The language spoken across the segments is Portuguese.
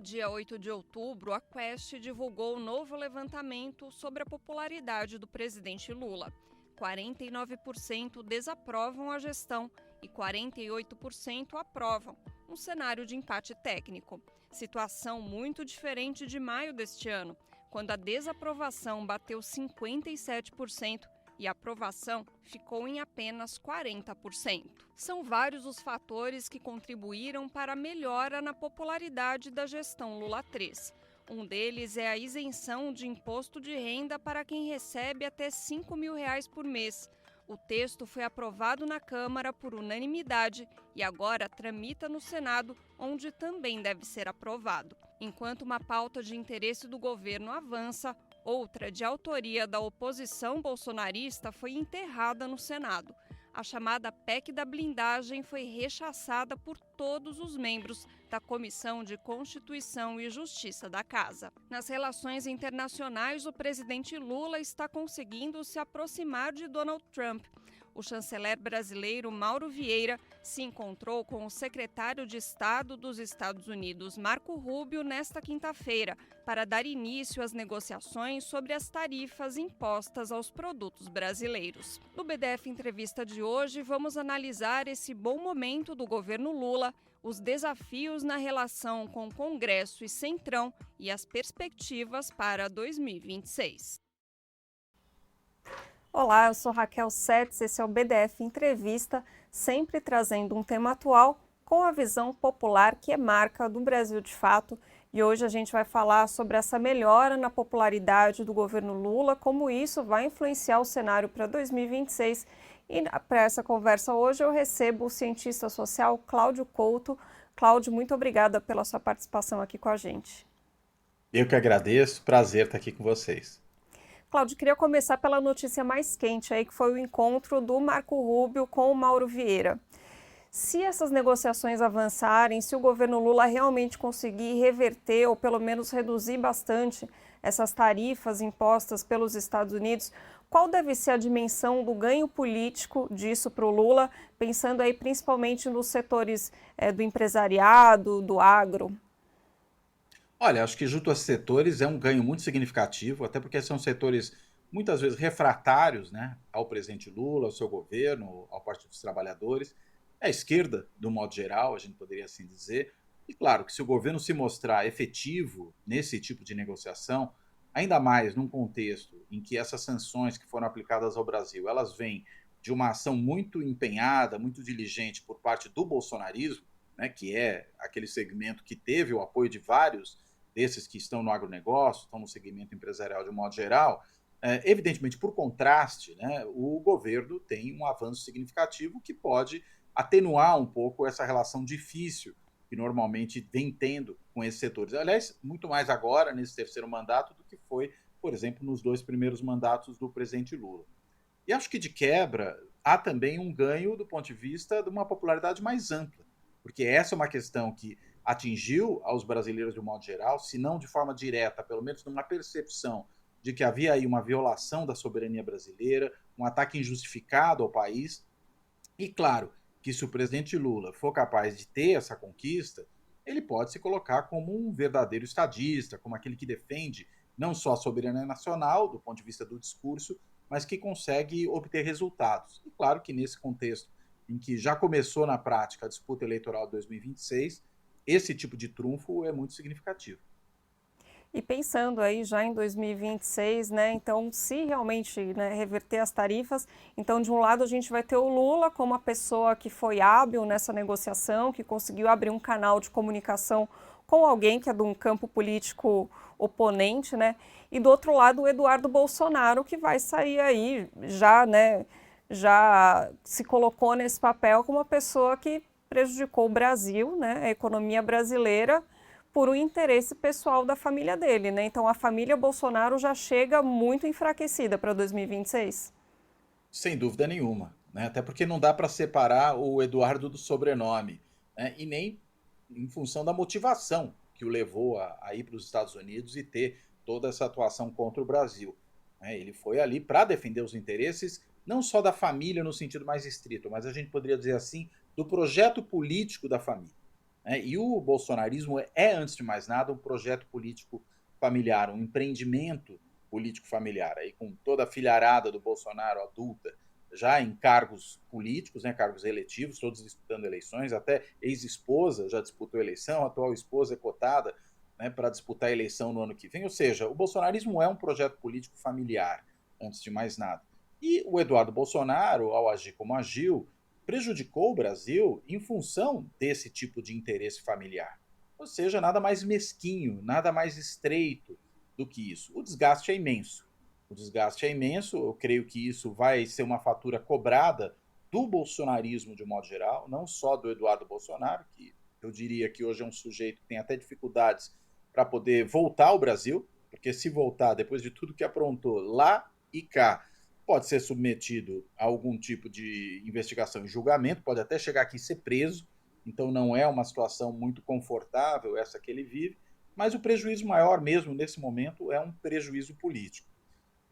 dia 8 de outubro, a Quest divulgou um novo levantamento sobre a popularidade do presidente Lula. 49% desaprovam a gestão e 48% aprovam, um cenário de empate técnico. Situação muito diferente de maio deste ano, quando a desaprovação bateu 57% e a aprovação ficou em apenas 40%. São vários os fatores que contribuíram para a melhora na popularidade da gestão Lula III. Um deles é a isenção de imposto de renda para quem recebe até R$ 5.000 por mês. O texto foi aprovado na Câmara por unanimidade e agora tramita no Senado, onde também deve ser aprovado. Enquanto uma pauta de interesse do governo avança, outra de autoria da oposição bolsonarista foi enterrada no Senado. A chamada PEC da blindagem foi rechaçada por todos os membros da Comissão de Constituição e Justiça da Casa. Nas relações internacionais, o presidente Lula está conseguindo se aproximar de Donald Trump. O chanceler brasileiro Mauro Vieira se encontrou com o secretário de Estado dos Estados Unidos, Marco Rubio, nesta quinta-feira, para dar início às negociações sobre as tarifas impostas aos produtos brasileiros. No BDF Entrevista de hoje, vamos analisar esse bom momento do governo Lula, os desafios na relação com o Congresso e Centrão e as perspectivas para 2026. Olá, eu sou Raquel Setz, esse é o BDF Entrevista, sempre trazendo um tema atual com a visão popular que é marca do Brasil de fato. E hoje a gente vai falar sobre essa melhora na popularidade do governo Lula, como isso vai influenciar o cenário para 2026. E para essa conversa hoje eu recebo o cientista social Cláudio Couto. Cláudio, muito obrigada pela sua participação aqui com a gente. Eu que agradeço, prazer estar aqui com vocês. Cláudio, queria começar pela notícia mais quente aí, que foi o encontro do Marco Rubio com o Mauro Vieira. Se essas negociações avançarem, se o governo Lula realmente conseguir reverter ou pelo menos reduzir bastante essas tarifas impostas pelos Estados Unidos, qual deve ser a dimensão do ganho político disso para o Lula, pensando aí principalmente nos setores do empresariado, do agro? Olha, acho que junto a setores é um ganho muito significativo, até porque são setores muitas vezes refratários, né, ao presidente Lula, ao seu governo, ao Partido dos Trabalhadores, à esquerda, do modo geral, a gente poderia assim dizer. E claro que se o governo se mostrar efetivo nesse tipo de negociação, ainda mais num contexto em que essas sanções que foram aplicadas ao Brasil, elas vêm de uma ação muito empenhada, muito diligente por parte do bolsonarismo, né, que é aquele segmento que teve o apoio de vários desses que estão no agronegócio, estão no segmento empresarial de um modo geral, evidentemente, por contraste, né, o governo tem um avanço significativo que pode atenuar um pouco essa relação difícil que normalmente vem tendo com esses setores. Aliás, muito mais agora, nesse terceiro mandato, do que foi, por exemplo, nos 2 primeiros mandatos do presidente Lula. E acho que, de quebra, há também um ganho do ponto de vista de uma popularidade mais ampla, porque essa é uma questão que atingiu aos brasileiros de um modo geral, se não de forma direta, pelo menos numa percepção de que havia aí uma violação da soberania brasileira, um ataque injustificado ao país. E claro que se o presidente Lula for capaz de ter essa conquista, ele pode se colocar como um verdadeiro estadista, como aquele que defende não só a soberania nacional, do ponto de vista do discurso, mas que consegue obter resultados. E claro que nesse contexto em que já começou na prática a disputa eleitoral de 2026, esse tipo de trunfo é muito significativo. E pensando aí já em 2026, né, então se realmente, né, reverter as tarifas, então de um lado a gente vai ter o Lula como a pessoa que foi hábil nessa negociação, que conseguiu abrir um canal de comunicação com alguém que é de um campo político oponente, né, e do outro lado o Eduardo Bolsonaro, que vai sair aí já, né, já se colocou nesse papel como uma pessoa que prejudicou o Brasil, né, a economia brasileira, por um interesse pessoal da família dele, né? Então a família Bolsonaro já chega muito enfraquecida para 2026. Sem dúvida nenhuma, né? Até porque não dá para separar o Eduardo do sobrenome, né? E nem em função da motivação que o levou a ir para os Estados Unidos e ter toda essa atuação contra o Brasil, né? Ele foi ali para defender os interesses não só da família no sentido mais estrito, mas a gente poderia dizer assim, do projeto político da família. né? E o bolsonarismo é, antes de mais nada, um projeto político familiar, um empreendimento político familiar, aí com toda a filharada do Bolsonaro adulta, já em cargos políticos, né, cargos eletivos, todos disputando eleições, até ex-esposa já disputou eleição, a atual esposa é cotada, né, para disputar a eleição no ano que vem. Ou seja, o bolsonarismo é um projeto político familiar, antes de mais nada. E o Eduardo Bolsonaro, ao agir como agiu, prejudicou o Brasil em função desse tipo de interesse familiar. Ou seja, nada mais mesquinho, nada mais estreito do que isso. O desgaste é imenso. O desgaste é imenso, eu creio que isso vai ser uma fatura cobrada do bolsonarismo de um modo geral, não só do Eduardo Bolsonaro, que eu diria que hoje é um sujeito que tem até dificuldades para poder voltar ao Brasil, porque se voltar depois de tudo que aprontou lá e cá, pode ser submetido a algum tipo de investigação e julgamento, pode até chegar aqui e ser preso, então não é uma situação muito confortável essa que ele vive, mas o prejuízo maior mesmo nesse momento é um prejuízo político.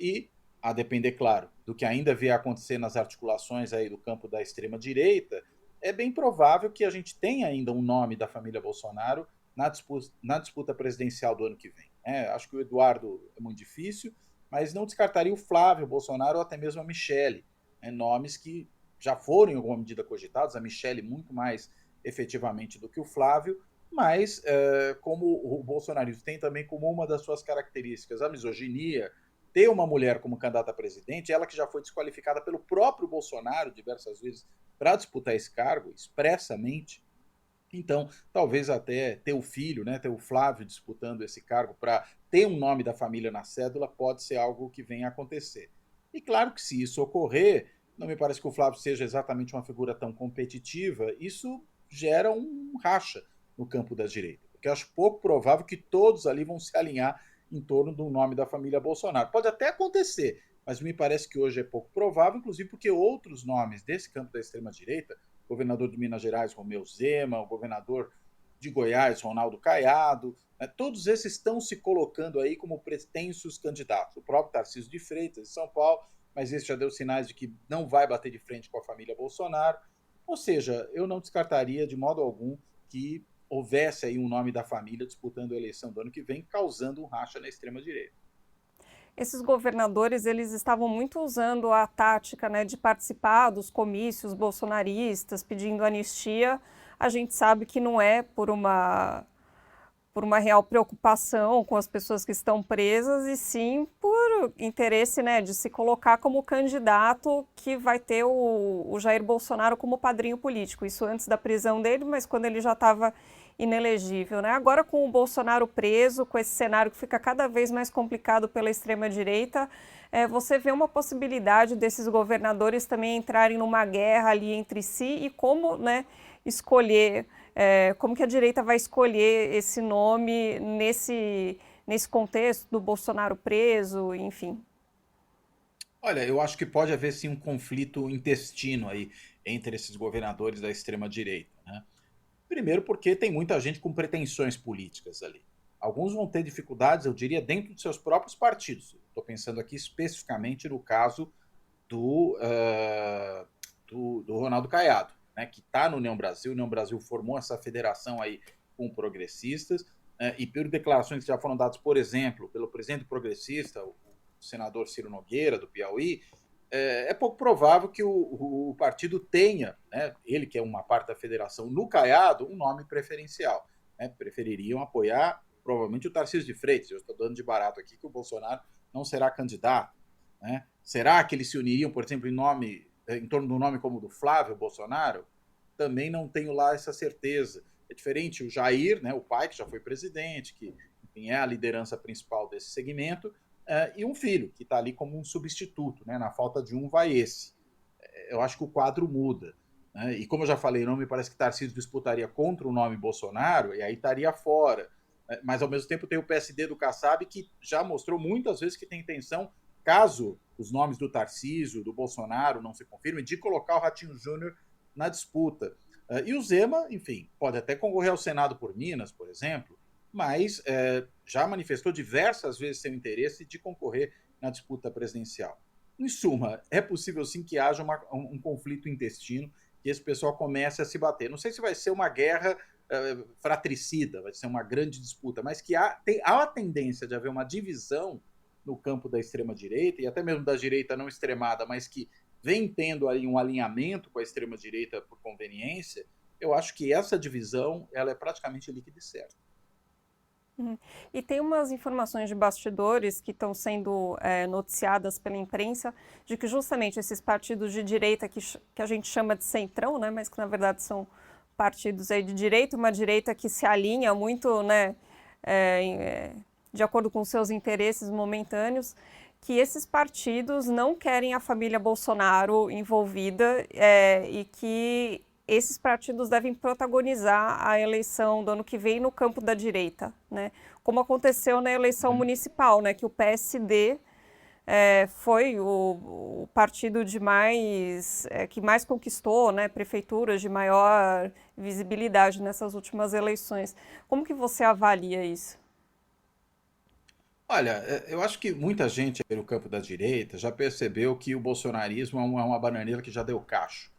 E, a depender, claro, do que ainda vier a acontecer nas articulações aí do campo da extrema-direita, é bem provável que a gente tenha ainda um nome da família Bolsonaro na disputa presidencial do ano que vem. Acho que o Eduardo é muito difícil, mas não descartaria o Flávio Bolsonaro ou até mesmo a Michele, nomes que já foram em alguma medida cogitados, a Michele muito mais efetivamente do que o Flávio, mas como o bolsonarismo tem também como uma das suas características a misoginia, ter uma mulher como candidata a presidente, ela que já foi desqualificada pelo próprio Bolsonaro diversas vezes para disputar esse cargo, expressamente. Então, talvez até ter o filho, né, ter o Flávio disputando esse cargo para ter um nome da família na cédula pode ser algo que venha a acontecer. E claro que se isso ocorrer, não me parece que o Flávio seja exatamente uma figura tão competitiva, isso gera um racha no campo da direita, porque eu acho pouco provável que todos ali vão se alinhar em torno do nome da família Bolsonaro. Pode até acontecer, mas me parece que hoje é pouco provável, inclusive porque outros nomes desse campo da extrema-direita, o governador de Minas Gerais, Romeu Zema, o governador de Goiás, Ronaldo Caiado, né, todos esses estão se colocando aí como pretensos candidatos. O próprio Tarcísio de Freitas, de São Paulo, mas esse já deu sinais de que não vai bater de frente com a família Bolsonaro. Ou seja, eu não descartaria de modo algum que houvesse aí um nome da família disputando a eleição do ano que vem, causando um racha na extrema-direita. Esses governadores, eles estavam muito usando a tática, né, de participar dos comícios bolsonaristas, pedindo anistia. A gente sabe que não é por uma real preocupação com as pessoas que estão presas, e sim por interesse, né, de se colocar como candidato que vai ter o Jair Bolsonaro como padrinho político. Isso antes da prisão dele, mas quando ele já estava inelegível, né? Agora, com o Bolsonaro preso, com esse cenário que fica cada vez mais complicado pela extrema-direita, você vê uma possibilidade desses governadores também entrarem numa guerra ali entre si, e como, né, escolher, como que a direita vai escolher esse nome nesse contexto do Bolsonaro preso, enfim. Olha, eu acho que pode haver sim um conflito intestino aí entre esses governadores da extrema-direita, né? Primeiro porque tem muita gente com pretensões políticas ali. Alguns vão ter dificuldades, eu diria, dentro de seus próprios partidos. Estou pensando aqui especificamente no caso do Ronaldo Caiado, né, que está no União Brasil. O União Brasil formou essa federação aí com progressistas, e por declarações que já foram dadas, por exemplo, pelo presidente progressista, o senador Ciro Nogueira, do Piauí, é pouco provável que o partido tenha, né, ele que é uma parte da federação, no Caiado, um nome preferencial. Né? Prefeririam apoiar, provavelmente, o Tarcísio de Freitas. Eu estou dando de barato aqui que o Bolsonaro não será candidato. Né? Será que eles se uniriam, por exemplo, em torno de um nome como o do Flávio Bolsonaro? Também não tenho lá essa certeza. É diferente o Jair, né, o pai, que já foi presidente, que enfim, é a liderança principal desse segmento, e um filho, que está ali como um substituto, né? Na falta de um, vai esse. Eu acho que o quadro muda. Né? E como eu já falei, não me parece que Tarcísio disputaria contra o nome Bolsonaro, e aí estaria fora. Mas, ao mesmo tempo, tem o PSD do Kassab, que já mostrou muitas vezes que tem intenção, caso os nomes do Tarcísio, do Bolsonaro não se confirmem, de colocar o Ratinho Júnior na disputa. E o Zema, enfim, pode até concorrer ao Senado por Minas, por exemplo, mas já manifestou diversas vezes seu interesse de concorrer na disputa presidencial. Em suma, é possível sim que haja um conflito intestino, que esse pessoal comece a se bater. Não sei se vai ser uma guerra fratricida, vai ser uma grande disputa, mas que há a tendência de haver uma divisão no campo da extrema-direita, e até mesmo da direita não extremada, mas que vem tendo aí um alinhamento com a extrema-direita por conveniência. Eu acho que essa divisão ela é praticamente líquida e certa. E tem umas informações de bastidores que estão sendo noticiadas pela imprensa de que justamente esses partidos de direita que a gente chama de centrão, né, mas que na verdade são partidos aí de direita, uma direita que se alinha muito, né, de acordo com seus interesses momentâneos, que esses partidos não querem a família Bolsonaro envolvida e que esses partidos devem protagonizar a eleição do ano que vem no campo da direita, né? Como aconteceu na eleição municipal, né? Que o PSD foi o partido que mais conquistou, né? Prefeituras de maior visibilidade nessas últimas eleições. Como que você avalia isso? Olha, eu acho que muita gente no campo da direita já percebeu que o bolsonarismo é uma bananeira que já deu cacho.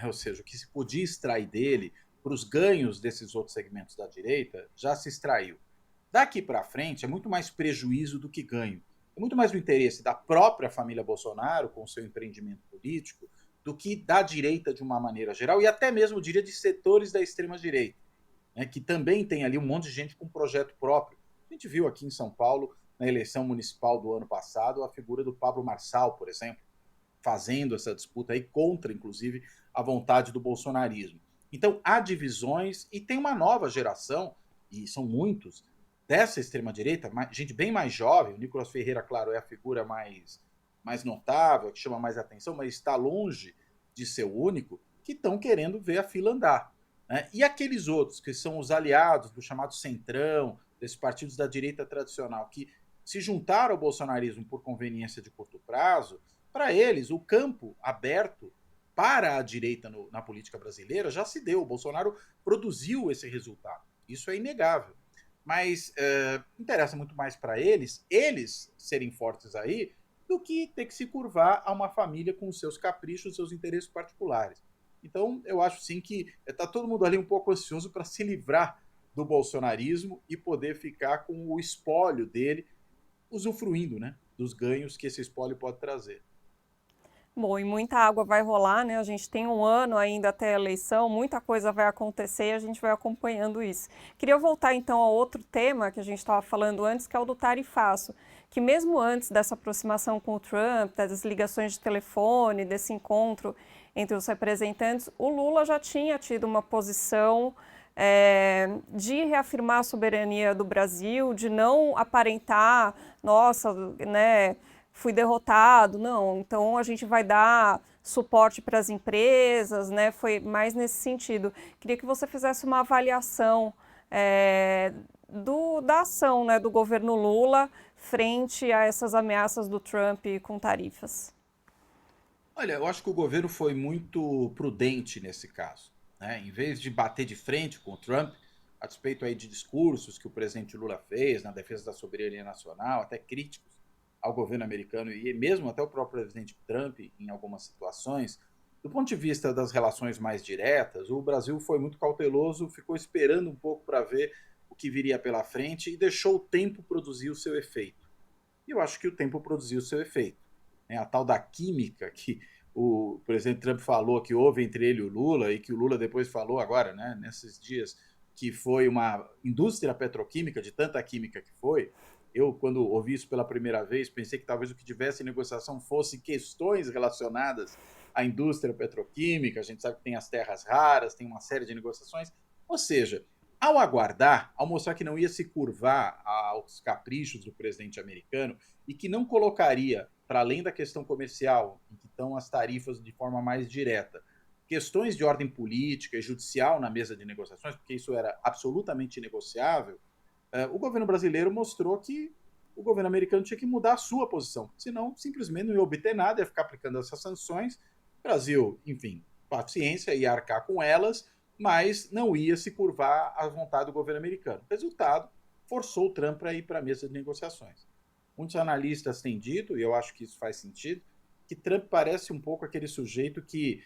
Ou seja, o que se podia extrair dele para os ganhos desses outros segmentos da direita já se extraiu. Daqui para frente é muito mais prejuízo do que ganho. É muito mais o interesse da própria família Bolsonaro com o seu empreendimento político do que da direita de uma maneira geral e até mesmo, diria, de setores da extrema-direita, né, que também tem ali um monte de gente com projeto próprio. A gente viu aqui em São Paulo, na eleição municipal do ano passado, a figura do Pablo Marçal, por exemplo, fazendo essa disputa aí contra, inclusive, a vontade do bolsonarismo. Então, há divisões e tem uma nova geração, e são muitos, dessa extrema-direita, gente bem mais jovem. O Nicolas Ferreira, claro, é a figura mais notável, que chama mais atenção, mas está longe de ser o único, que estão querendo ver a fila andar, né? E aqueles outros, que são os aliados do chamado centrão, desses partidos da direita tradicional, que se juntaram ao bolsonarismo por conveniência de curto prazo, para eles, o campo aberto para a direita na política brasileira já se deu. O Bolsonaro produziu esse resultado. Isso é inegável. Mas interessa muito mais para eles serem fortes aí, do que ter que se curvar a uma família com os seus caprichos, seus interesses particulares. Então, eu acho sim que está todo mundo ali um pouco ansioso para se livrar do bolsonarismo e poder ficar com o espólio dele, usufruindo, né, dos ganhos que esse espólio pode trazer. Bom, e muita água vai rolar, né? A gente tem um ano ainda até a eleição, muita coisa vai acontecer e a gente vai acompanhando isso. Queria voltar então a outro tema que a gente estava falando antes, que é o do tarifaço, que mesmo antes dessa aproximação com o Trump, das ligações de telefone, desse encontro entre os representantes, o Lula já tinha tido uma posição de reafirmar a soberania do Brasil, de não aparentar, nossa, né, fui derrotado, não, então a gente vai dar suporte para as empresas, né, foi mais nesse sentido. Queria que você fizesse uma avaliação da ação, né, do governo Lula frente a essas ameaças do Trump com tarifas. Olha, eu acho que o governo foi muito prudente nesse caso, né? Em vez de bater de frente com o Trump, a despeito aí de discursos que o presidente Lula fez na defesa da soberania nacional, até críticos ao governo americano e mesmo até o próprio presidente Trump em algumas situações, do ponto de vista das relações mais diretas, o Brasil foi muito cauteloso, ficou esperando um pouco para ver o que viria pela frente e deixou o tempo produzir o seu efeito. E eu acho que o tempo produziu o seu efeito. A tal da química que o presidente Trump falou que houve entre ele e o Lula, e que o Lula depois falou agora, né, nesses dias, que foi uma indústria petroquímica, de tanta química que foi. Eu, quando ouvi isso pela primeira vez, pensei que talvez o que tivesse em negociação fosse questões relacionadas à indústria petroquímica. A gente sabe que tem as terras raras, tem uma série de negociações. Ou seja, ao aguardar, ao mostrar que não ia se curvar aos caprichos do presidente americano e que não colocaria, para além da questão comercial, em que estão as tarifas de forma mais direta, questões de ordem política e judicial na mesa de negociações, porque isso era absolutamente inegociável, o governo brasileiro mostrou que o governo americano tinha que mudar a sua posição, senão simplesmente não ia obter nada, ia ficar aplicando essas sanções. O Brasil, enfim, paciência, ia arcar com elas, mas não ia se curvar à vontade do governo americano. Resultado, forçou o Trump para ir para a mesa de negociações. Muitos analistas têm dito, e eu acho que isso faz sentido, que Trump parece um pouco aquele sujeito que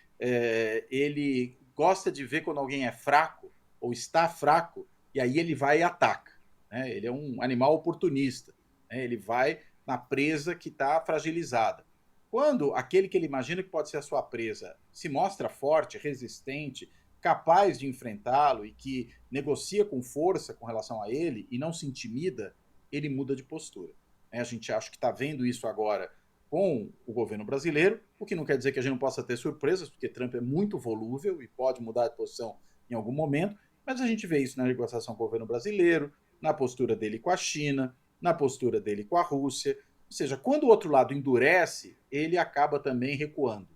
ele gosta de ver quando alguém é fraco ou está fraco, e aí ele vai e ataca. Né? Ele é um animal oportunista. Né? Ele vai na presa que está fragilizada. Quando aquele que ele imagina que pode ser a sua presa se mostra forte, resistente, capaz de enfrentá-lo e que negocia com força com relação a ele e não se intimida, ele muda de postura. A gente acha que está vendo isso agora com o governo brasileiro, o que não quer dizer que a gente não possa ter surpresas, porque Trump é muito volúvel e pode mudar de posição em algum momento, mas a gente vê isso na negociação com o governo brasileiro, na postura dele com a China, na postura dele com a Rússia. Ou seja, quando o outro lado endurece, ele acaba também recuando.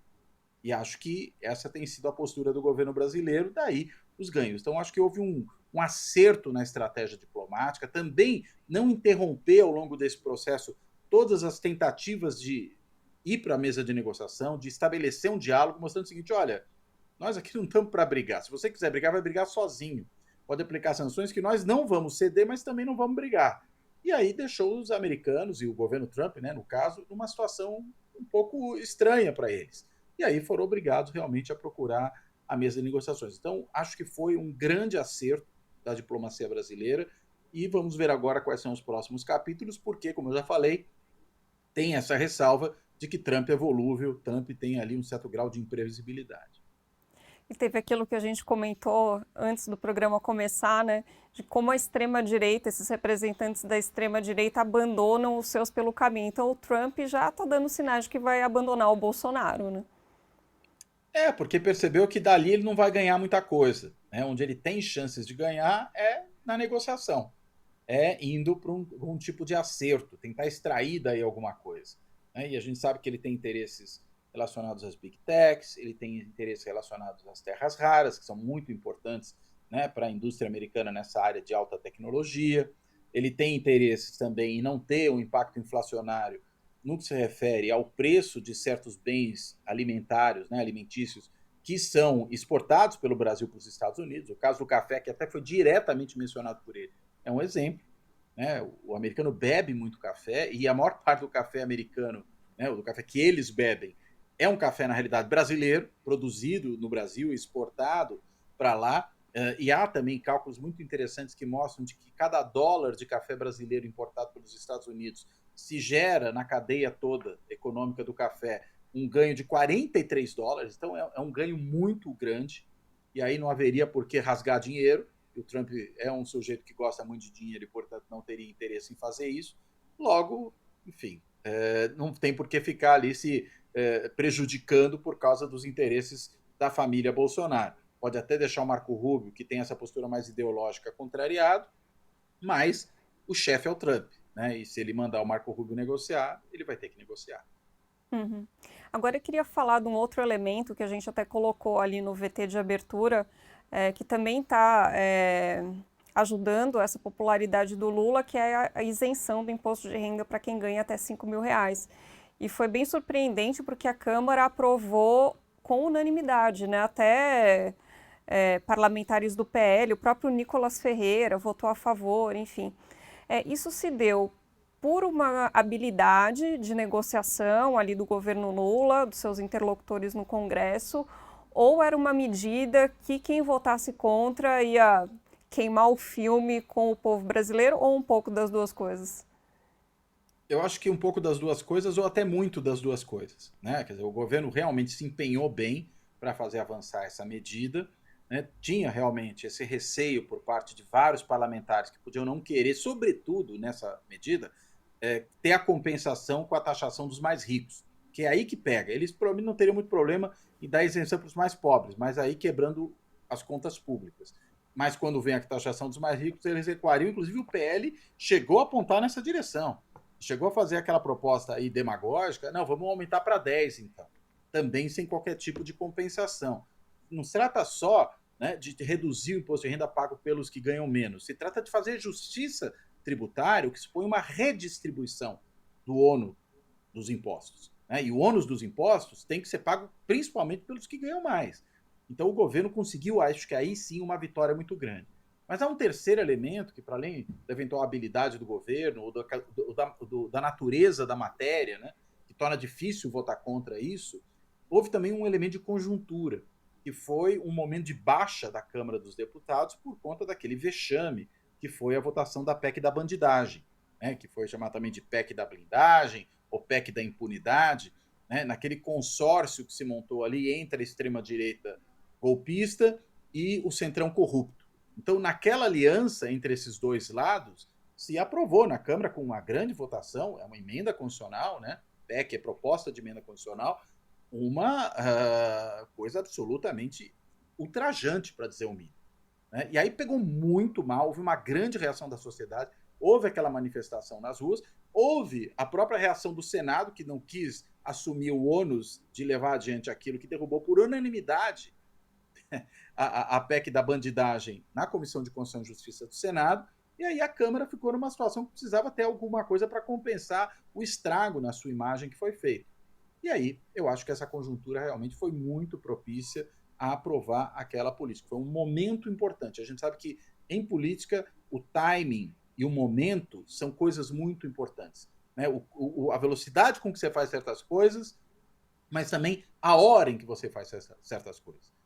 E acho que essa tem sido a postura do governo brasileiro, daí os ganhos. Então, acho que houve um acerto na estratégia diplomática, também não interromper ao longo desse processo todas as tentativas de ir para a mesa de negociação, de estabelecer um diálogo, mostrando o seguinte, olha, nós aqui não estamos para brigar. Se você quiser brigar, vai brigar sozinho. Pode aplicar sanções que nós não vamos ceder, mas também não vamos brigar. E aí deixou os americanos e o governo Trump, né, no caso, numa situação um pouco estranha para eles. E aí foram obrigados realmente a procurar a mesa de negociações. Então, acho que foi um grande acerto da diplomacia brasileira e vamos ver agora quais são os próximos capítulos, porque, como eu já falei, tem essa ressalva de que Trump é volúvel, Trump tem ali um certo grau de imprevisibilidade. E teve aquilo que a gente comentou antes do programa começar, né, de como a extrema-direita, esses representantes da extrema-direita abandonam os seus pelo caminho. Então o Trump já está dando sinais de que vai abandonar o Bolsonaro, né? Porque percebeu que dali ele não vai ganhar muita coisa. Né? Onde ele tem chances de ganhar é na negociação. É indo para um tipo de acerto, tentar extrair daí alguma coisa. Né? E a gente sabe que ele tem interesses relacionados às big techs, ele tem interesses relacionados às terras raras, que são muito importantes, né, para a indústria americana nessa área de alta tecnologia. Ele tem interesses também em não ter um impacto inflacionário no que se refere ao preço de certos bens alimentares, né, alimentícios, que são exportados pelo Brasil para os Estados Unidos. O caso do café, que até foi diretamente mencionado por ele, é um exemplo. Né? O americano bebe muito café e a maior parte do café americano, né, do café que eles bebem, é um café, na realidade, brasileiro, produzido no Brasil, exportado para lá. E há também cálculos muito interessantes que mostram de que cada dólar de café brasileiro importado pelos Estados Unidos se gera na cadeia toda econômica do café um ganho de 43 dólares. Então é um ganho muito grande. E aí não haveria por que rasgar dinheiro. O Trump é um sujeito que gosta muito de dinheiro e, portanto, não teria interesse em fazer isso. Logo, enfim, não tem por que ficar ali se prejudicando por causa dos interesses da família Bolsonaro. Pode até deixar o Marco Rubio, que tem essa postura mais ideológica, contrariado, mas o chefe é o Trump. Né? E se ele mandar o Marco Rubio negociar, ele vai ter que negociar. Uhum. Agora eu queria falar de um outro elemento que a gente até colocou ali no VT de abertura, que também está ajudando essa popularidade do Lula, que é a isenção do imposto de renda para quem ganha até R$ 5.000. E foi bem surpreendente porque a Câmara aprovou com unanimidade, né? Até parlamentares do PL, o próprio Nicolas Ferreira votou a favor, enfim. Isso se deu por uma habilidade de negociação ali do governo Lula, dos seus interlocutores no Congresso, ou era uma medida que quem votasse contra ia queimar o filme com o povo brasileiro, ou um pouco das duas coisas? Eu acho que um pouco das duas coisas, ou até muito das duas coisas. Né? Quer dizer, o governo realmente se empenhou bem para fazer avançar essa medida. Né? Tinha realmente esse receio por parte de vários parlamentares que podiam não querer, sobretudo nessa medida, ter a compensação com a taxação dos mais ricos. Que é aí que pega. Eles provavelmente não teriam muito problema em dar isenção para os mais pobres, mas aí quebrando as contas públicas. Mas quando vem a taxação dos mais ricos, eles recuariam. Inclusive o PL chegou a apontar nessa direção. Chegou a fazer aquela proposta aí demagógica, não, vamos aumentar para 10 então. Também sem qualquer tipo de compensação. Não se trata só, né, de reduzir o imposto de renda pago pelos que ganham menos. Se trata de fazer justiça tributária, que supõe uma redistribuição do ônus dos impostos. Né? E o ônus dos impostos tem que ser pago principalmente pelos que ganham mais. Então o governo conseguiu, acho que aí sim, uma vitória muito grande. Mas há um terceiro elemento que, para além da eventual habilidade do governo ou da natureza da matéria, né, que torna difícil votar contra isso, houve também um elemento de conjuntura, que foi um momento de baixa da Câmara dos Deputados por conta daquele vexame que foi a votação da PEC da bandidagem, né, que foi chamada também de PEC da blindagem ou PEC da impunidade, né, naquele consórcio que se montou ali entre a extrema-direita golpista e o centrão corrupto. Então, naquela aliança entre esses dois lados, se aprovou na Câmara com uma grande votação, é uma emenda constitucional, né? PEC é proposta de emenda constitucional, uma coisa absolutamente ultrajante, para dizer o mínimo. Né? E aí pegou muito mal, houve uma grande reação da sociedade, houve aquela manifestação nas ruas, houve a própria reação do Senado, que não quis assumir o ônus de levar adiante aquilo, que derrubou por unanimidade a PEC da bandidagem na Comissão de Constituição e Justiça do Senado, e aí a Câmara ficou numa situação que precisava ter alguma coisa para compensar o estrago na sua imagem que foi feito. E aí eu acho que essa conjuntura realmente foi muito propícia a aprovar aquela política. Foi um momento importante. A gente sabe que em política o timing e o momento são coisas muito importantes. Né? A velocidade com que você faz certas coisas, mas também a hora em que você faz certas coisas.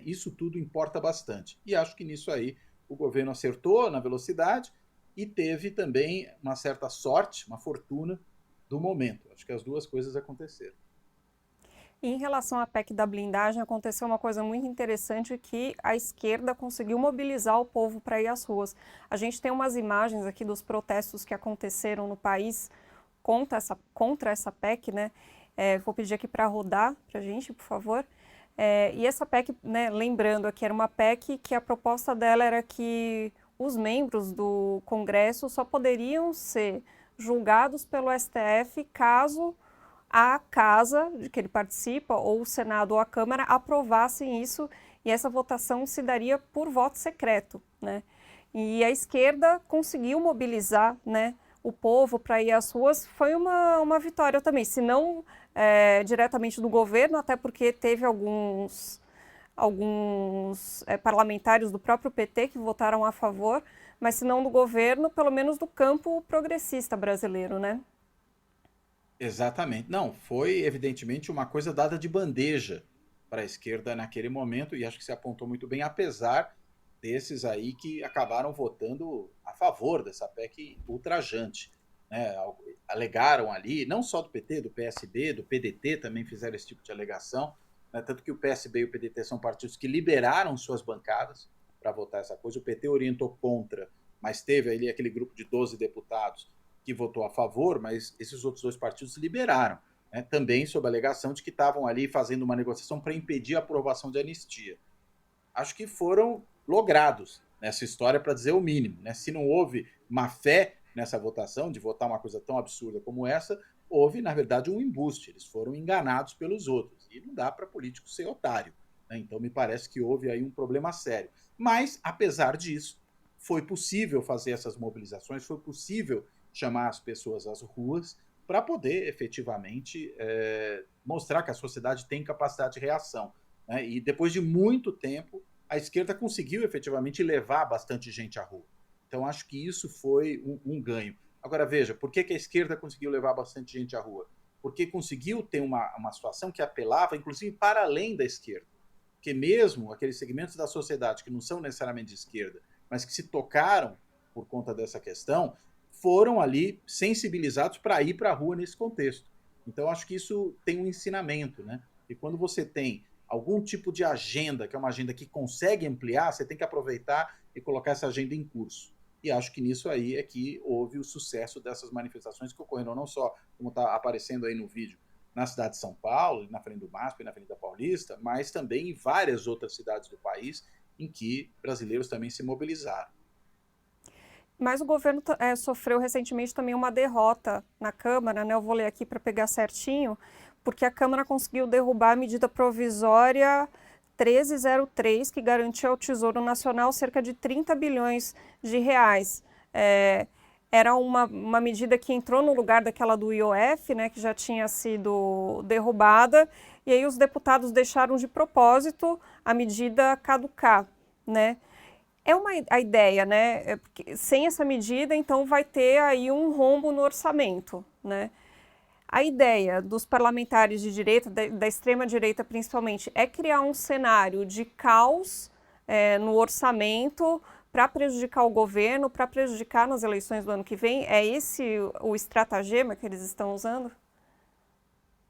Isso tudo importa bastante. E acho que nisso aí o governo acertou na velocidade e teve também uma certa sorte, uma fortuna do momento. Acho que as duas coisas aconteceram. E em relação à PEC da blindagem, aconteceu uma coisa muito interessante que a esquerda conseguiu mobilizar o povo para ir às ruas. A gente tem umas imagens aqui dos protestos que aconteceram no país contra essa PEC, né? Vou pedir aqui para rodar para a gente, por favor. E essa PEC, né, lembrando aqui, era uma PEC que a proposta dela era que os membros do Congresso só poderiam ser julgados pelo STF caso a casa de que ele participa, ou o Senado ou a Câmara, aprovassem isso, e essa votação se daria por voto secreto, né? E a esquerda conseguiu mobilizar, né, o povo para ir às ruas. Foi uma vitória também, se não diretamente do governo, até porque teve alguns parlamentares do próprio PT que votaram a favor, mas se não do governo, pelo menos do campo progressista brasileiro, né? Exatamente. Não, foi evidentemente uma coisa dada de bandeja para a esquerda naquele momento, e acho que se apontou muito bem, apesar desses aí que acabaram votando a favor dessa PEC ultrajante. Né? Alegaram ali, não só do PT, do PSB, do PDT também fizeram esse tipo de alegação, né? Tanto que o PSB e o PDT são partidos que liberaram suas bancadas para votar essa coisa. O PT orientou contra, mas teve ali aquele grupo de 12 deputados que votou a favor, mas esses outros dois partidos liberaram, né? Também sob a alegação de que estavam ali fazendo uma negociação para impedir a aprovação de anistia. Acho que foram logrados nessa história, para dizer o mínimo. Né? Se não houve má fé nessa votação, de votar uma coisa tão absurda como essa, houve, na verdade, um embuste. Eles foram enganados pelos outros. E não dá para político ser otário. Né? Então, me parece que houve aí um problema sério. Mas, apesar disso, foi possível fazer essas mobilizações, foi possível chamar as pessoas às ruas para poder, efetivamente, mostrar que a sociedade tem capacidade de reação. Né? E depois de muito tempo, a esquerda conseguiu efetivamente levar bastante gente à rua. Então, acho que isso foi um ganho. Agora, veja, por que a esquerda conseguiu levar bastante gente à rua? Porque conseguiu ter uma situação que apelava, inclusive, para além da esquerda. Porque mesmo aqueles segmentos da sociedade que não são necessariamente de esquerda, mas que se tocaram por conta dessa questão, foram ali sensibilizados para ir para a rua nesse contexto. Então, acho que isso tem um ensinamento, né? E quando você tem algum tipo de agenda, que é uma agenda que consegue ampliar, você tem que aproveitar e colocar essa agenda em curso. E acho que nisso aí é que houve o sucesso dessas manifestações que ocorreram não só, como está aparecendo aí no vídeo, na cidade de São Paulo, na frente do MASP, na Avenida Paulista, mas também em várias outras cidades do país em que brasileiros também se mobilizaram. Mas o governo sofreu recentemente também uma derrota na Câmara, né? Eu vou ler aqui para pegar certinho, porque a Câmara conseguiu derrubar a medida provisória 1303, que garantia ao Tesouro Nacional cerca de 30 bilhões de reais. Era uma medida que entrou no lugar daquela do IOF, né, que já tinha sido derrubada, e aí os deputados deixaram de propósito a medida caducar, né? A ideia, né? Sem essa medida, então vai ter aí um rombo no orçamento, né? A ideia dos parlamentares de direita, da extrema-direita principalmente, é criar um cenário de caos no orçamento para prejudicar o governo, para prejudicar nas eleições do ano que vem? É esse o estratagema que eles estão usando?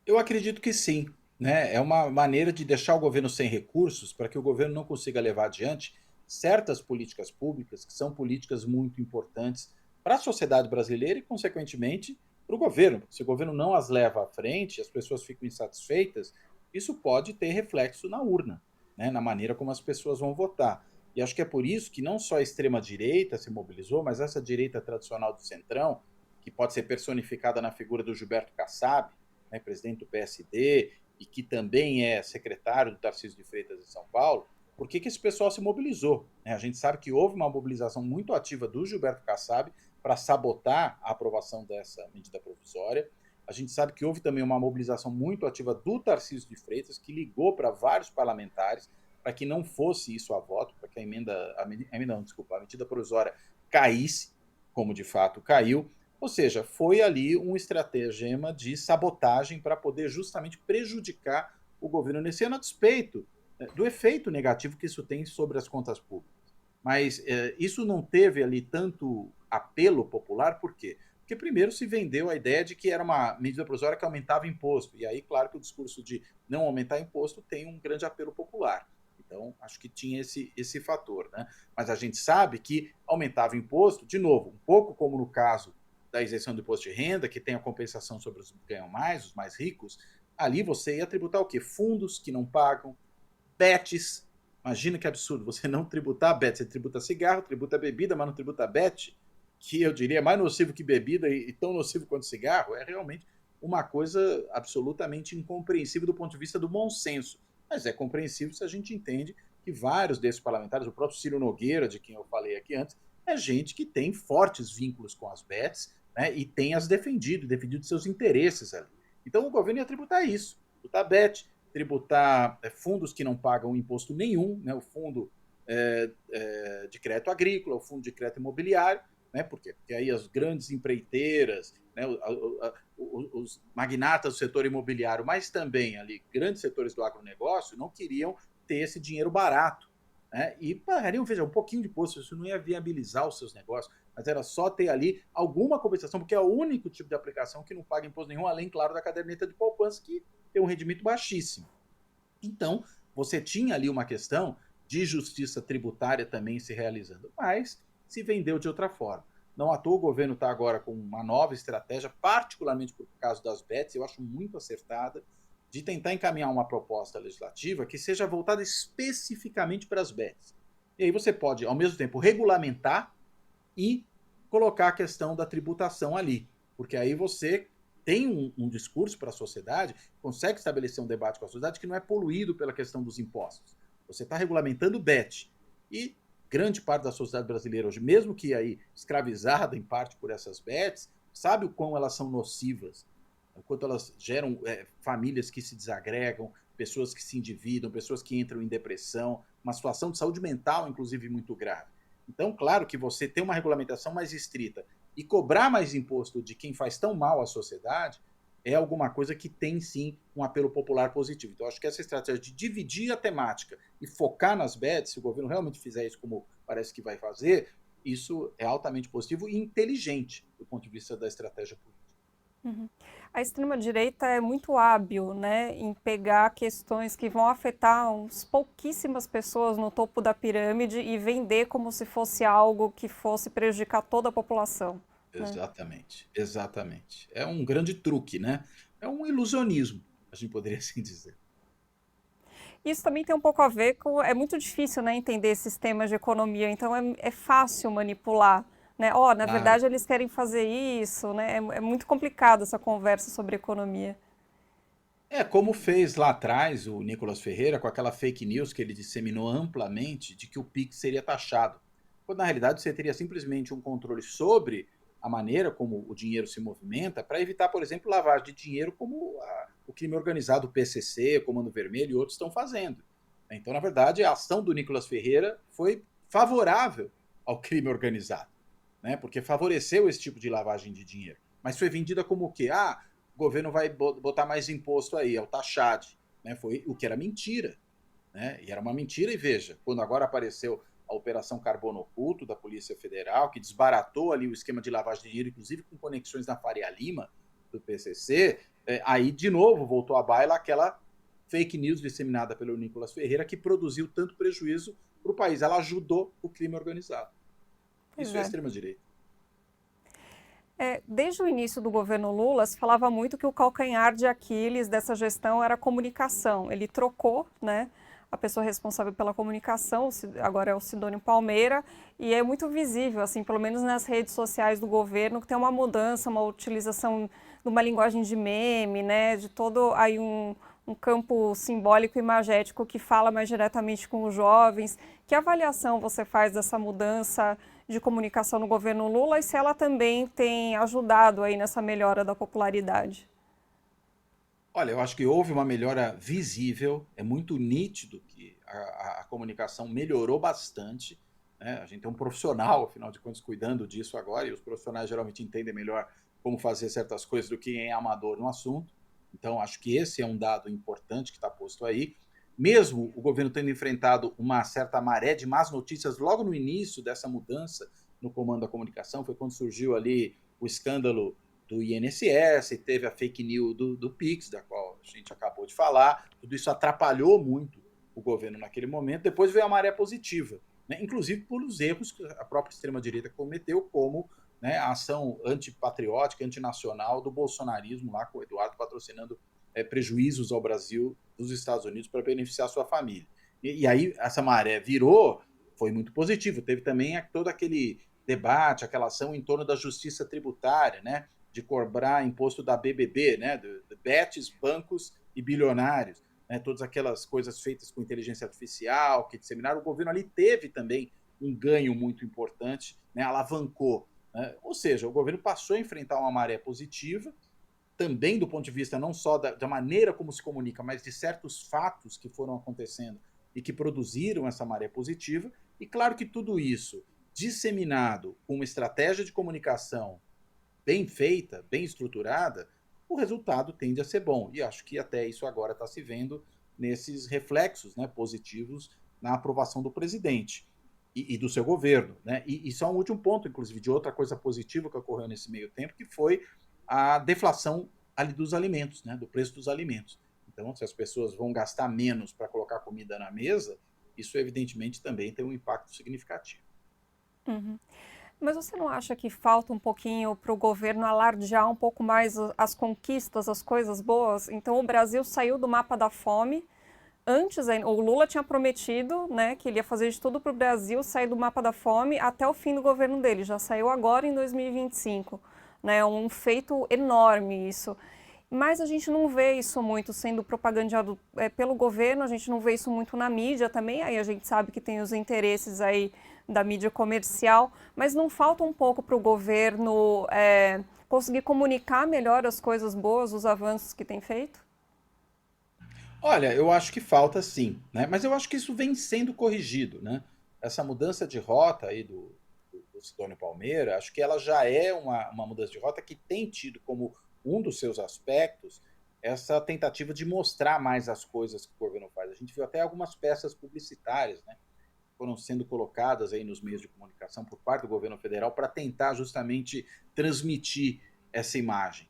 Eu acredito que sim, né? É uma maneira de deixar o governo sem recursos para que o governo não consiga levar adiante certas políticas públicas que são políticas muito importantes para a sociedade brasileira e, consequentemente, para o governo. Se o governo não as leva à frente, as pessoas ficam insatisfeitas, isso pode ter reflexo na urna, né? Na maneira como as pessoas vão votar. E acho que é por isso que não só a extrema-direita se mobilizou, mas essa direita tradicional do Centrão, que pode ser personificada na figura do Gilberto Kassab, né, presidente do PSD, e que também é secretário do Tarcísio de Freitas em São Paulo, por que esse pessoal se mobilizou? Né? A gente sabe que houve uma mobilização muito ativa do Gilberto Kassab para sabotar a aprovação dessa medida provisória. A gente sabe que houve também uma mobilização muito ativa do Tarcísio de Freitas, que ligou para vários parlamentares para que não fosse isso a voto, para que a medida provisória caísse, como de fato caiu. Ou seja, foi ali um estratagema de sabotagem para poder justamente prejudicar o governo nesse ano, a despeito do efeito negativo que isso tem sobre as contas públicas. Mas isso não teve ali tanto apelo popular, por quê? Porque primeiro se vendeu a ideia de que era uma medida provisória que aumentava imposto. E aí, claro que o discurso de não aumentar imposto tem um grande apelo popular. Então, acho que tinha esse fator, né? Mas a gente sabe que aumentava imposto, de novo, um pouco como no caso da isenção do imposto de renda, que tem a compensação sobre os que ganham mais, os mais ricos, ali você ia tributar o quê? Fundos que não pagam, bets. Imagina que absurdo, você não tributar bet, você tributa cigarro, tributa bebida, mas não tributa bet, que eu diria é mais nocivo que bebida e tão nocivo quanto cigarro, é realmente uma coisa absolutamente incompreensível do ponto de vista do bom senso. Mas é compreensível se a gente entende que vários desses parlamentares, o próprio Ciro Nogueira, de quem eu falei aqui antes, é gente que tem fortes vínculos com as bets, né, e tem as defendido seus interesses ali. Então o governo ia tributar isso, tributar bet, tributar fundos que não pagam imposto nenhum, né, o fundo de crédito agrícola, o fundo de crédito imobiliário, né, por quê? Porque aí as grandes empreiteiras, né, os magnatas do setor imobiliário, mas também ali grandes setores do agronegócio não queriam ter esse dinheiro barato, né, e pagariam, veja, um pouquinho de imposto, isso não ia viabilizar os seus negócios, mas era só ter ali alguma compensação, porque é o único tipo de aplicação que não paga imposto nenhum, além, claro, da caderneta de poupança, que tem um rendimento baixíssimo. Então, você tinha ali uma questão de justiça tributária também se realizando, mas se vendeu de outra forma. Não à toa o governo está agora com uma nova estratégia, particularmente por causa das bets, eu acho muito acertada, de tentar encaminhar uma proposta legislativa que seja voltada especificamente para as bets. E aí você pode, ao mesmo tempo, regulamentar e colocar a questão da tributação ali, porque aí você tem um discurso para a sociedade, consegue estabelecer um debate com a sociedade que não é poluído pela questão dos impostos. Você está regulamentando o BET. E grande parte da sociedade brasileira hoje, mesmo que aí escravizada em parte por essas bets, sabe o quão elas são nocivas, o quanto elas geram famílias que se desagregam, pessoas que se endividam, pessoas que entram em depressão, uma situação de saúde mental, inclusive, muito grave. Então, claro que você ter uma regulamentação mais estrita e cobrar mais imposto de quem faz tão mal à sociedade é alguma coisa que tem, sim, um apelo popular positivo. Então, acho que essa estratégia de dividir a temática e focar nas bets, se o governo realmente fizer isso como parece que vai fazer, isso é altamente positivo e inteligente do ponto de vista da estratégia política. Uhum. A extrema-direita é muito hábil, né, em pegar questões que vão afetar uns pouquíssimas pessoas no topo da pirâmide e vender como se fosse algo que fosse prejudicar toda a população, né? Exatamente, exatamente. É um grande truque, né? É um ilusionismo, a gente poderia assim dizer. Isso também tem um pouco a ver com... É muito difícil, né, entender esses temas de economia, então é fácil manipular, né? Na Claro. verdade eles querem fazer isso, né? É muito complicado essa conversa sobre economia. É como fez lá atrás o Nicolas Ferreira com aquela fake news que ele disseminou amplamente de que o Pix seria taxado. Quando na realidade você teria simplesmente um controle sobre a maneira como o dinheiro se movimenta para evitar, por exemplo, lavagem de dinheiro como o crime organizado, o PCC, o Comando Vermelho e outros estão fazendo. Então, na verdade, a ação do Nicolas Ferreira foi favorável ao crime organizado, né? Porque favoreceu esse tipo de lavagem de dinheiro. Mas foi vendida como o quê? o governo vai botar mais imposto aí, é o taxade, né? Foi o que era mentira, né? E era uma mentira, e veja, quando agora apareceu a Operação Carbono Oculto da Polícia Federal, que desbaratou ali o esquema de lavagem de dinheiro, inclusive com conexões na Faria Lima, do PCC, aí de novo voltou à baila aquela fake news disseminada pelo Nicolas Ferreira, que produziu tanto prejuízo para o país. Ela ajudou o crime organizado. Pois Isso é é. extrema-direita. Desde o início do governo Lula, se falava muito que o calcanhar de Aquiles dessa gestão era a comunicação. Ele trocou, né, a pessoa responsável pela comunicação, agora é o Sidônio Palmeira, e é muito visível, assim, pelo menos nas redes sociais do governo, que tem uma mudança, uma utilização de uma linguagem de meme, né, de todo aí um campo simbólico e imagético que fala mais diretamente com os jovens. Que avaliação você faz dessa mudança de comunicação no governo Lula e se ela também tem ajudado aí nessa melhora da popularidade? Olha, eu acho que houve uma melhora visível, é muito nítido que a comunicação melhorou bastante, né? A gente tem um profissional, afinal de contas, cuidando disso agora, e os profissionais geralmente entendem melhor como fazer certas coisas do que quem é amador no assunto. Então, acho que esse é um dado importante que está posto aí. Mesmo o governo tendo enfrentado uma certa maré de más notícias logo no início dessa mudança no comando da comunicação, foi quando surgiu ali o escândalo do INSS, teve a fake news do Pix, da qual a gente acabou de falar. Tudo isso atrapalhou muito o governo naquele momento. Depois veio a maré positiva, né? Inclusive pelos erros que a própria extrema-direita cometeu, como, né, a ação antipatriótica, antinacional do bolsonarismo, lá com o Eduardo patrocinando prejuízos ao Brasil dos Estados Unidos para beneficiar a sua família. E aí essa maré virou, foi muito positivo. Teve também todo aquele debate, aquela ação em torno da justiça tributária, né, de cobrar imposto da BBB, né, de bets, bancos e bilionários, né, todas aquelas coisas feitas com inteligência artificial que disseminaram. O governo ali teve também um ganho muito importante, né, alavancou, né? Ou seja, o governo passou a enfrentar uma maré positiva, também do ponto de vista não só da maneira como se comunica, mas de certos fatos que foram acontecendo e que produziram essa maré positiva. E claro que tudo isso disseminado com uma estratégia de comunicação bem feita, bem estruturada, o resultado tende a ser bom. E acho que até isso agora está se vendo nesses reflexos, né, positivos na aprovação do presidente e do seu governo, né? E só um último ponto, inclusive, de outra coisa positiva que ocorreu nesse meio tempo, que foi a deflação ali dos alimentos, né, do preço dos alimentos. Então, se as pessoas vão gastar menos para colocar comida na mesa, isso evidentemente também tem um impacto significativo. Uhum. Mas você não acha que falta um pouquinho para o governo alardear um pouco mais as conquistas, as coisas boas? Então, o Brasil saiu do mapa da fome. Antes, o Lula tinha prometido, né, que ele ia fazer de tudo para o Brasil sair do mapa da fome até o fim do governo dele. Já saiu agora em 2025. Né, um feito enorme isso. Mas a gente não vê isso muito sendo propagandeado pelo governo, a gente não vê isso muito na mídia também, aí a gente sabe que tem os interesses aí da mídia comercial, mas não falta um pouco para o governo conseguir comunicar melhor as coisas boas, os avanços que tem feito? Olha, eu acho que falta sim, né? Mas eu acho que isso vem sendo corrigido, né? Essa mudança de rota aí do Sidônio Palmeira, acho que ela já é uma mudança de rota que tem tido como um dos seus aspectos essa tentativa de mostrar mais as coisas que o governo faz. A gente viu até algumas peças publicitárias, né, foram sendo colocadas aí nos meios de comunicação por parte do governo federal para tentar justamente transmitir essa imagem.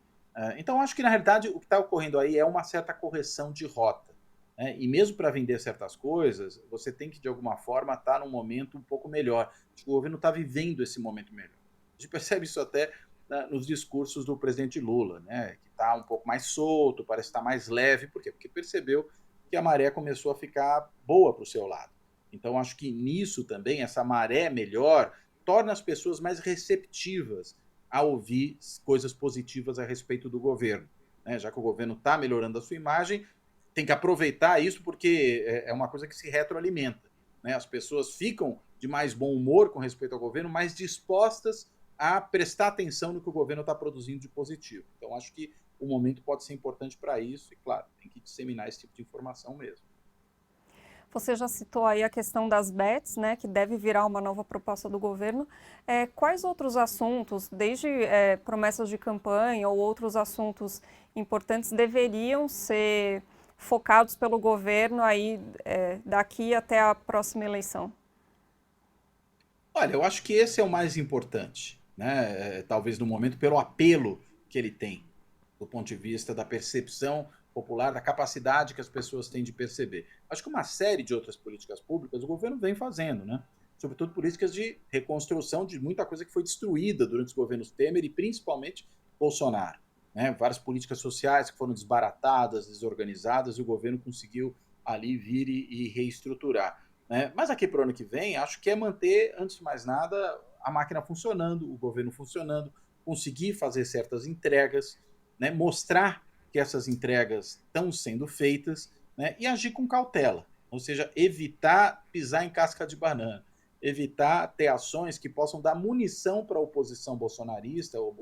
Então, acho que, na realidade, o que está ocorrendo aí é uma certa correção de rota, né? E mesmo para vender certas coisas, você tem que, de alguma forma, estar num momento um pouco melhor. Acho que o governo está vivendo esse momento melhor. A gente percebe isso até, né, nos discursos do presidente Lula, né, que está um pouco mais solto, parece estar mais leve. Por quê? Porque percebeu que a maré começou a ficar boa para o seu lado. Então, acho que nisso também, essa maré melhor torna as pessoas mais receptivas a ouvir coisas positivas a respeito do governo, né? Já que o governo está melhorando a sua imagem, tem que aproveitar isso, porque é uma coisa que se retroalimenta, né? As pessoas ficam de mais bom humor com respeito ao governo, mais dispostas a prestar atenção no que o governo está produzindo de positivo. Então, acho que o momento pode ser importante para isso e, claro, tem que disseminar esse tipo de informação mesmo. Você já citou aí a questão das bets, né, que deve virar uma nova proposta do governo. Quais outros assuntos, desde promessas de campanha ou outros assuntos importantes, deveriam ser focados pelo governo aí daqui até a próxima eleição? Olha, eu acho que esse é o mais importante, né? Talvez no momento, pelo apelo que ele tem, do ponto de vista da percepção popular, da capacidade que as pessoas têm de perceber. Acho que uma série de outras políticas públicas o governo vem fazendo, né? Sobretudo políticas de reconstrução de muita coisa que foi destruída durante os governos Temer e principalmente Bolsonaro. Né? Várias políticas sociais que foram desbaratadas, desorganizadas, e o governo conseguiu ali vir e reestruturar. Né? Mas aqui para o ano que vem, acho que é manter, antes de mais nada, a máquina funcionando, o governo funcionando, conseguir fazer certas entregas, né? Mostrar que essas entregas estão sendo feitas, né? E agir com cautela, ou seja, evitar pisar em casca de banana, evitar ter ações que possam dar munição para a oposição bolsonarista, ou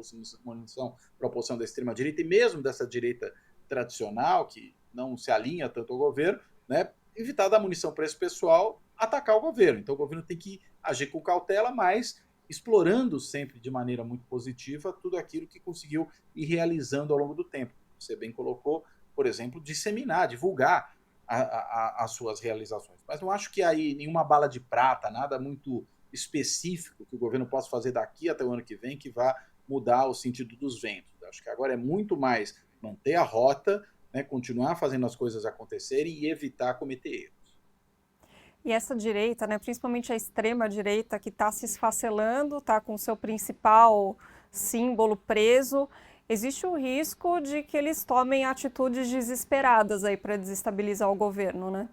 munição para a oposição da extrema-direita, e mesmo dessa direita tradicional, que não se alinha tanto ao governo, né? Evitar dar munição para esse pessoal atacar o governo. Então o governo tem que agir com cautela, mas explorando sempre de maneira muito positiva tudo aquilo que conseguiu ir realizando ao longo do tempo. Você bem colocou, por exemplo, disseminar, divulgar as suas realizações. Mas não acho que aí nenhuma bala de prata, nada muito específico que o governo possa fazer daqui até o ano que vem que vá mudar o sentido dos ventos. Acho que agora é muito mais manter a rota, né, continuar fazendo as coisas acontecerem e evitar cometer erros. E essa direita, né, principalmente a extrema-direita, que está se esfacelando, está com o seu principal símbolo preso, existe o risco de que eles tomem atitudes desesperadas aí para desestabilizar o governo, né?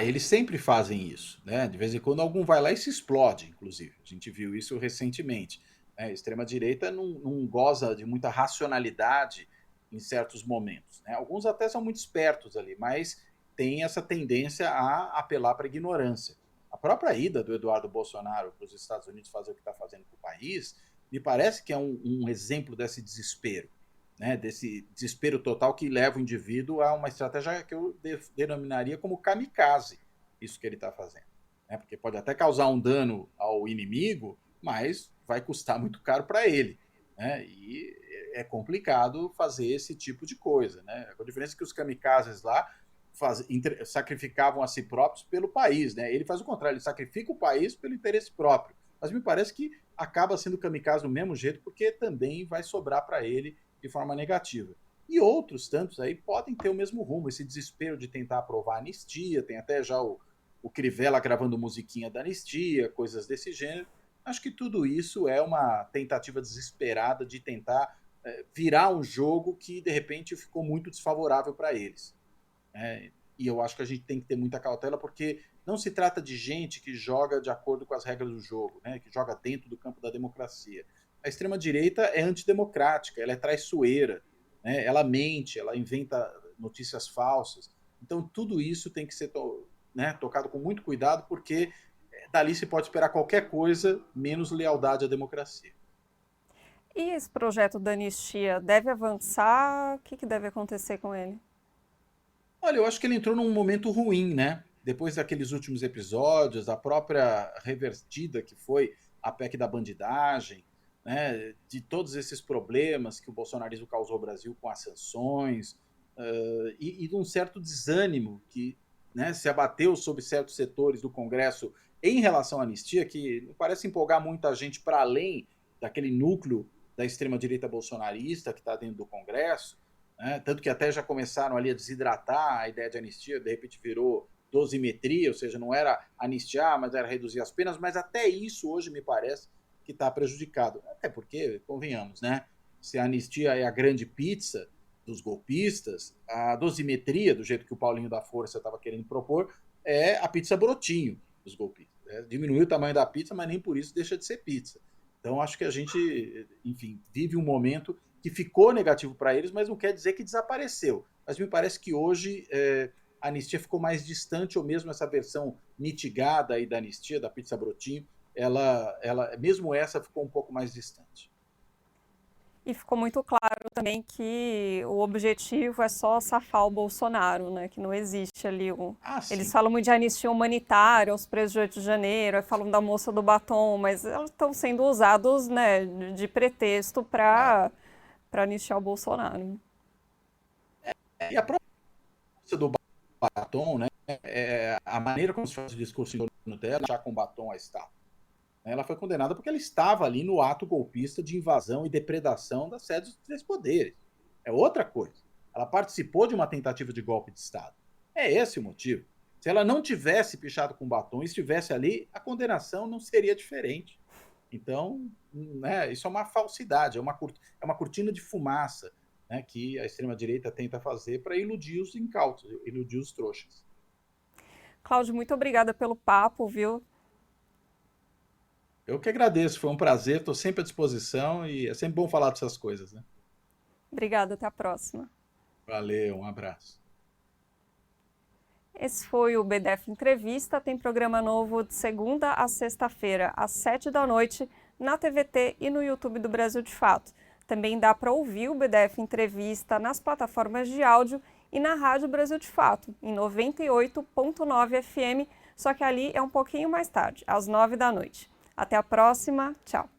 Eles sempre fazem isso, né? De vez em quando algum vai lá e se explode, inclusive. A gente viu isso recentemente. Né? A extrema-direita não goza de muita racionalidade em certos momentos. Né? Alguns até são muito espertos ali, mas tem essa tendência a apelar para a ignorância. A própria ida do Eduardo Bolsonaro para os Estados Unidos fazer o que está fazendo com o país, me parece que é um exemplo desse desespero, né, desse desespero total que leva o indivíduo a uma estratégia que eu denominaria como kamikaze, isso que ele está fazendo. Né, porque pode até causar um dano ao inimigo, mas vai custar muito caro para ele. Né, e é complicado fazer esse tipo de coisa. Né? A diferença é que os kamikazes lá sacrificavam a si próprios pelo país. Né? Ele faz o contrário, ele sacrifica o país pelo interesse próprio. Mas me parece que acaba sendo kamikaze do mesmo jeito, porque também vai sobrar para ele de forma negativa. E outros tantos aí podem ter o mesmo rumo, esse desespero de tentar aprovar a anistia, tem até já o Crivella gravando musiquinha da anistia, coisas desse gênero. Acho que tudo isso é uma tentativa desesperada de tentar virar um jogo que, de repente, ficou muito desfavorável para eles. E eu acho que a gente tem que ter muita cautela, porque não se trata de gente que joga de acordo com as regras do jogo, né? Que joga dentro do campo da democracia. A extrema-direita é antidemocrática, ela é traiçoeira, né? Ela mente, ela inventa notícias falsas. Então, tudo isso tem que ser né, tocado com muito cuidado, porque dali se pode esperar qualquer coisa, menos lealdade à democracia. E esse projeto da anistia deve avançar? O que deve acontecer com ele? Olha, eu acho que ele entrou num momento ruim, né? Depois daqueles últimos episódios, a própria revertida que foi a PEC da bandidagem, né? De todos esses problemas que o bolsonarismo causou ao Brasil com as sanções, e de um certo desânimo que, né, se abateu sobre certos setores do Congresso em relação à anistia, que não parece empolgar muita gente para além daquele núcleo da extrema-direita bolsonarista que está dentro do Congresso. Né? Tanto que até já começaram ali a desidratar a ideia de anistia, de repente virou dosimetria, ou seja, não era anistiar, mas era reduzir as penas, mas até isso hoje me parece que está prejudicado. Até porque, convenhamos, né? Se a anistia é a grande pizza dos golpistas, a dosimetria, do jeito que o Paulinho da Força estava querendo propor, é a pizza brotinho dos golpistas. Diminuiu o tamanho da pizza, mas nem por isso deixa de ser pizza. Então, acho que a gente, enfim, vive um momento que ficou negativo para eles, mas não quer dizer que desapareceu. Mas me parece que hoje a anistia ficou mais distante, ou mesmo essa versão mitigada aí da anistia, da pizza brotinho, ela, mesmo essa ficou um pouco mais distante. E ficou muito claro também que o objetivo é só safar o Bolsonaro, né? Que não existe ali um... Ah, Eles sim. falam muito de anistia humanitária aos presos de 8 de janeiro, aí falam da moça do batom, mas elas estão sendo usados, né, de pretexto Claro. para anistiar o Bolsonaro. E a própria do batom, né? A maneira como se faz o discurso em torno dela, já com batom a estátua. Ela foi condenada porque ela estava ali no ato golpista de invasão e depredação das sedes dos três poderes. É outra coisa. Ela participou de uma tentativa de golpe de Estado. É esse o motivo. Se ela não tivesse pichado com batom e estivesse ali, a condenação não seria diferente. Então, né, isso é uma falsidade, é uma cortina de fumaça, né, que a extrema-direita tenta fazer para iludir os incautos, iludir os trouxas. Cláudio, muito obrigada pelo papo, viu? Eu que agradeço, foi um prazer, estou sempre à disposição e é sempre bom falar dessas coisas, né? Obrigada, até a próxima. Valeu, um abraço. Esse foi o BDF Entrevista. Tem programa novo de segunda a sexta-feira, às 7 da noite, na TVT e no YouTube do Brasil de Fato. Também dá para ouvir o BDF Entrevista nas plataformas de áudio e na Rádio Brasil de Fato, em 98.9 FM, só que ali é um pouquinho mais tarde, às 9 da noite. Até a próxima, tchau!